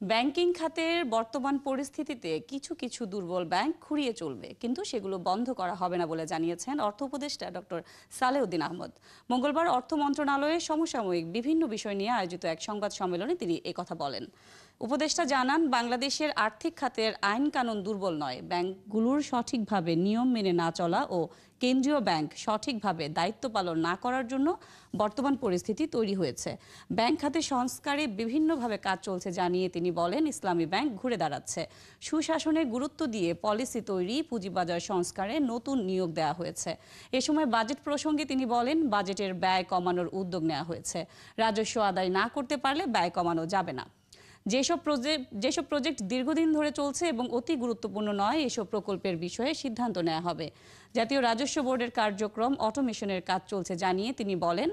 Banking খাতের বর্তমান পরিস্থিতিতে কিছু কিছু দুর্বল ব্যাংক খুঁড়িয়ে চলবে, কিন্তু সেগুলো বন্ধ করা হবে না বলে জানিয়েছেন অর্থ উপদেষ্টা ডক্টর সালেউদ্দিন আহমদ। মঙ্গলবার অর্থ মন্ত্রণালয়ে সমসাময়িক বিভিন্ন বিষয় নিয়ে আয়োজিত এক সংবাদ সম্মেলনে তিনি একথা বলেন। উপদেষ্টা জানান, বাংলাদেশের আর্থিক খাতের আইন কানুন দুর্বল নয়, ব্যাংকগুলোর সঠিকভাবে নিয়ম মেনে না চলা ও কেন্দ্রীয় ব্যাংক সঠিকভাবে দায়িত্ব পালন না করার জন্য বর্তমান পরিস্থিতি তৈরি হয়েছে। ব্যাংক খাতে সংস্কারে বিভিন্নভাবে কাজ চলছে জানিয়ে তিনি বলেন, ইসলামী ব্যাংক ঘুরে দাঁড়াচ্ছে। সুশাসনে গুরুত্ব দিয়ে পলিসি তৈরি, পুঁজিবাজার সংস্কারে নতুন নিয়োগ দেওয়া হয়েছে। এ সময় বাজেট প্রসঙ্গে তিনি বলেন, বাজেটের ব্যয় কমানোর উদ্যোগ নেওয়া হয়েছে। রাজস্ব আদায় না করতে পারলে ব্যয় কমানো যাবে না। যেসব প্রজেক্ট দীর্ঘদিন ধরে চলছে এবং অতি গুরুত্বপূর্ণ নয়, এসব প্রকল্পের বিষয়ে সিদ্ধান্ত নেওয়া হবে। জাতীয় রাজস্ব বোর্ডের কার্যক্রম অটোমেশনের কাজ চলছে জানিয়ে তিনি বলেন,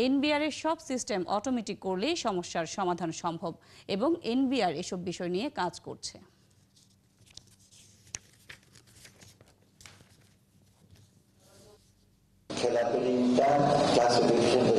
এনবিআর এর সব সিস্টেম অটোমেটিক করলেই সমস্যার সমাধান সম্ভব এবং এনবিআর এসব বিষয় নিয়ে কাজ করছে। Che la priorità classification